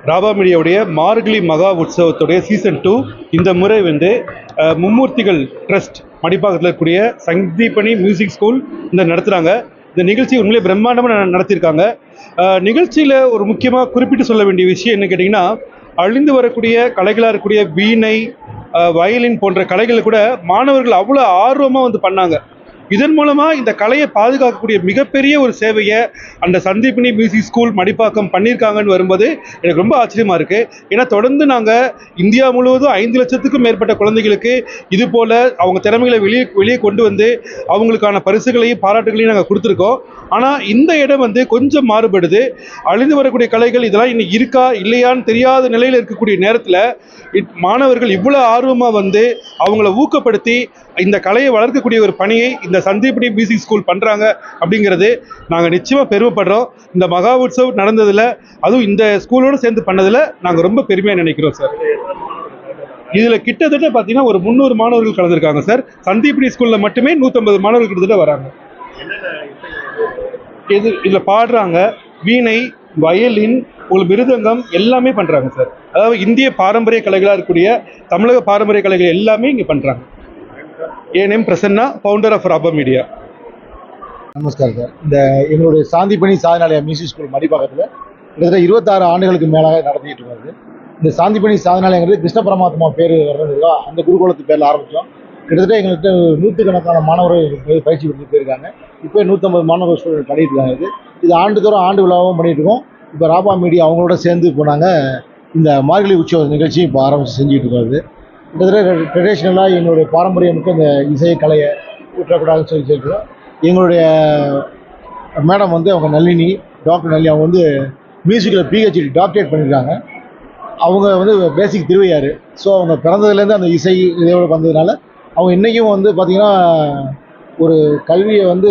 ராபா மீடியாவுடைய மார்கழி மகா உற்சவத்துடைய சீசன் 2 இந்த முறை வந்து மும்மூர்த்திகள் ட்ரஸ்ட் மடிப்பாக்கத்தில் இருக்கக்கூடிய சங்கீபனி மியூசிக் ஸ்கூல் இந்த நடத்துகிறாங்க. இந்த நிகழ்ச்சி உண்மையிலே பிரம்மாண்டமாக நடத்தியிருக்காங்க. நிகழ்ச்சியில் ஒரு முக்கியமாக குறிப்பிட்டு சொல்ல வேண்டிய விஷயம் என்ன கேட்டிங்கன்னா, அழிந்து வரக்கூடிய கலைகளாக இருக்கக்கூடிய வீணை, வயலின் போன்ற கலைகளை கூட மாணவர்கள் அவ்வளோ ஆர்வமாக வந்து பண்ணாங்க. இதன் மூலமாக இந்த கலையை பாதுகாக்கக்கூடிய மிகப்பெரிய ஒரு சேவையை அந்த சந்தீபினி மியூசிக் ஸ்கூல் மடிப்பாக்கம் பண்ணியிருக்காங்கன்னு வரும்போது எனக்கு ரொம்ப ஆச்சரியமாக இருக்குது. ஏன்னா தொடர்ந்து நாங்கள் இந்தியா முழுவதும் 5 லட்சத்துக்கும் மேற்பட்ட குழந்தைகளுக்கு இது போல் அவங்க திறமைகளை வெளியே கொண்டு வந்து அவங்களுக்கான பரிசுகளையும் பாராட்டுகளையும் நாங்கள் கொடுத்துருக்கோம். ஆனால் இந்த இடம் வந்து கொஞ்சம் மாறுபடுது. அழிந்து வரக்கூடிய கலைகள் இதெல்லாம் இன்னைக்கு இருக்கா இல்லையான்னு தெரியாத நிலையில் இருக்கக்கூடிய நேரத்தில் மாணவர்கள் இவ்வளோ ஆர்வமாக வந்து அவங்கள ஊக்கப்படுத்தி இந்த கலையை வளர்க்கக்கூடிய ஒரு பணியை இந்த சந்தீபினி மியூசிக் ஸ்கூல் பண்ணுறாங்க அப்படிங்கிறது நாங்கள் நிச்சயமாக பெருமைப்படுறோம். இந்த மகா உற்சவ் நடந்ததில், அதுவும் இந்த ஸ்கூலோடு சேர்ந்து பண்ணதில் நாங்கள் ரொம்ப பெருமையாக நினைக்கிறோம் சார். இதில் கிட்டத்தட்ட பார்த்தீங்கன்னா ஒரு 300 மாணவர்கள் கலந்துருக்காங்க சார். சந்தீபினி ஸ்கூலில் மட்டுமே 150 மாணவர்கள் கிட்டத்தட்ட வராங்க. இதில் பாடுறாங்க, வீணை, வயலின், உங்களுக்கு மிருதங்கம் எல்லாமே பண்ணுறாங்க சார். அதாவது இந்திய பாரம்பரிய கலைகளாக இருக்கக்கூடிய தமிழக பாரம்பரிய கலைகள் எல்லாமே இங்கே பண்ணுறாங்க. என் name Prasanna, founder of Raba media. நமஸ்காரம் சார். இந்த எங்களுடைய சாந்திபனி சாதனாலயா மியூசிக் ஸ்கூல் மடிப்பாக்கத்தில் கிட்டத்தட்ட 26 ஆண்டுகளுக்கு மேலாக நடத்திட்டு இருக்காரு. இந்த சாந்திபனி சாதனாலயங்கிறது கிருஷ்ண பரமாத்மா பேர் வர்றதுக்கா அந்த குருகுலத்து பேரில் ஆரம்பித்தோம். கிட்டத்தட்ட எங்கள்கிட்ட 100கணக்கான மாணவர்கள் பயிற்சி கொடுத்து போயிருக்காங்க. இப்போ 150 மாணவர்கள் ஸ்டூடெண்ட் பண்ணிட்டு இருக்காங்க. இது ஆண்டுதோறும் ஆண்டு விழாவும் பண்ணிட்டு இருக்கோம். இப்போ ராபா மீடியா அவங்களோட சேர்ந்து போனாங்க இந்த மார்கழி உற்சவ நிகழ்ச்சியும் இப்போ ஆரம்பித்து செஞ்சுட்டு இருக்காரு. கிட்டத்தட்ட ட்ரெடிஷ்னலாக எங்களுடைய பாரம்பரியமுக்கு இந்த இசை கலையை விட்டுறக்கூடாதுன்னு சொல்லியிருக்கோம். எங்களுடைய மேடம் வந்து அவங்க நளினி, டாக்டர் நளினி, அவங்க வந்து மியூசிக்கில் பிஹெச்டி டாக்டரேட் பண்ணியிருக்காங்க. அவங்க வந்து பேசிக் திருவையாறு. ஸோ அவங்க பிறந்ததுலேருந்து அந்த இசை இதோடு வந்ததுனால அவங்க இன்றைக்கும் வந்து பார்த்திங்கன்னா ஒரு கல்வியை வந்து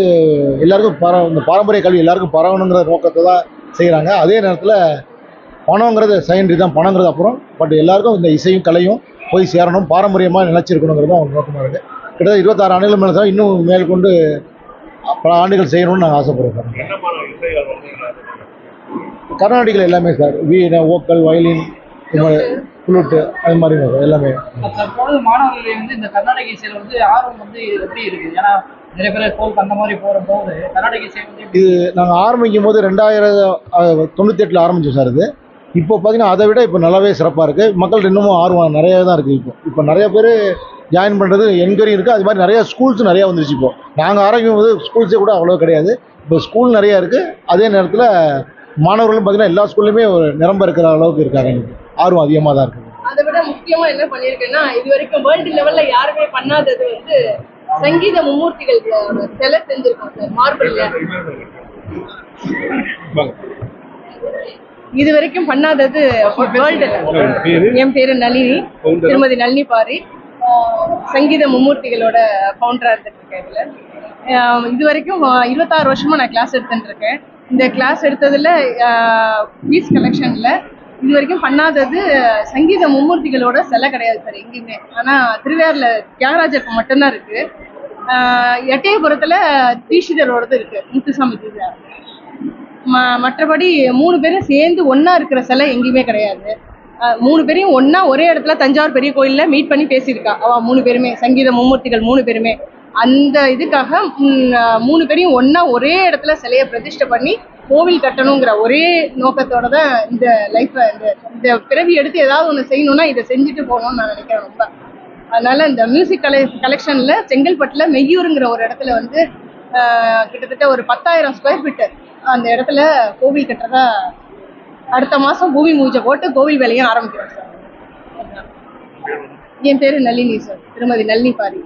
எல்லாருக்கும் இந்த பாரம்பரிய கல்வி எல்லாருக்கும் பரவணுங்கிற நோக்கத்தை தான் செய்கிறாங்க. அதே நேரத்தில் பணங்கிறது செகண்டரி தான், பணங்கிறது அப்புறம். பட் எல்லாருக்கும் இந்த இசையும் கலையும் போய் சேரணும், பாரம்பரியமாக நிலச்சிருக்கணுங்கிறது அவங்க நோக்கமாக இருக்குது. கிட்டத்தட்ட 26 ஆண்டுகள் மேலே தான் இன்னும் மேற்கொண்டு பல ஆண்டுகள் செய்யணும்னு நாங்கள் ஆசைப்படுறோம் சார். கர்நாடிகள் எல்லாமே சார், வீணை, ஓக்கல், வயலின், புளூட்டு, அது மாதிரி எல்லாமே. தற்போது மாணவர்கள் வந்து இந்த கர்நாடக இசையில் வந்து ஆர்வம் வந்து எப்படி இருக்குது? ஏன்னா நிறைய பேர் போல் அந்த மாதிரி போகும்போது கர்நாடக இசை வந்து இது நாங்கள் ஆரம்பிக்கும் போது 1998 ஆரம்பித்தோம் சார். இது இப்போ பார்த்தீங்கன்னா அதை விட இப்போ நல்லாவே சிறப்பாக இருக்குது. மக்கள் இன்னமும் ஆர்வம் நிறையவே தான் இருக்குது. இப்போ நிறைய பேர் ஜாயின் பண்ணுறது என்கொயரி இருக்குது. அது மாதிரி நிறையா ஸ்கூல்ஸ் நிறையா வந்துருச்சு. இப்போ நாங்கள் ஆரம்பிக்கும் போது ஸ்கூல்ஸே கூட அவ்வளோ கிடையாது. இப்போ ஸ்கூல் நிறையா இருக்குது. அதே நேரத்தில் மாணவர்களும் பார்த்தீங்கன்னா எல்லா ஸ்கூல்லையுமே ஒரு நிரம்ப இருக்கிற அளவுக்கு இருக்காங்க. எனக்கு ஆர்வம் அதிகமாக தான் இருக்குது. அதை விட முக்கியமாக என்ன பண்ணியிருக்கேன்னா, இது வரைக்கும் வேர்ல்டு லெவலில் யாருமே பண்ணாதது வந்து சங்கீத மும்மூர்த்திகள் சிலை செஞ்சுருக்கோம் சார், மார்பிள்ல. இது வரைக்கும் பண்ணாதது வேர்ல்டு. என் பேரு நளினி, திருமதி நளினி பாரி, சங்கீத மும்மூர்த்திகளோட ஃபவுண்டராக இருந்துட்டு இருக்கேன். இதில் இது வரைக்கும் 26 வருஷமா நான் கிளாஸ் எடுத்துட்டு இருக்கேன். இந்த கிளாஸ் எடுத்ததில் ஃபீஸ் கலெக்ஷனில் இது வரைக்கும் பண்ணாதது சங்கீத மும்மூர்த்திகளோட சிலை கிடையாது சார் எங்கேயுமே. ஆனால் திருவையாறில் தியாகராஜருக்கு மட்டும்தான் இருக்குது. எட்டயபுரத்தில் தீட்சிதரோடது இருக்குது, முத்துசாமி தீட்சிதர். மற்றபடி 3 பேரும் சேர்ந்து ஒன்றா இருக்கிற சிலை எங்கேயுமே கிடையாது. 3 பேரையும் ஒன்றா ஒரே இடத்துல தஞ்சாவூர் பெரிய கோயிலில் மீட் பண்ணி பேசியிருக்கா அவள் 3 பேருமே, சங்கீத மும்மூர்த்திகள் 3 பேருமே. அந்த இதுக்காக 3 பேரையும் ஒன்றா ஒரே இடத்துல சிலையை பிரதிஷ்டை பண்ணி கோவில் கட்டணுங்கிற ஒரே நோக்கத்தோட தான் இந்த லைஃப்பை, இந்த பிறவி எடுத்து ஏதாவது ஒன்று செய்யணும்னா இதை செஞ்சுட்டு போகணும்னு நான் நினைக்கிறேன் ரொம்ப. அதனால இந்த மியூசிக் கலெக்ஷனில் செங்கல்பட்டில் மெய்யூருங்கிற ஒரு இடத்துல வந்து கிட்டத்தட்ட ஒரு 10,000 ஸ்கொயர் ஃபீட்டு அந்த இடத்துல கோவில் கட்டுறதா அடுத்த மாதம் பூமி பூஜை போட்டு கோவில் வேலையும் ஆரம்பிக்கிறோம் சார். என் பேர் நளினி சார், திருமதி நளினி பாரி.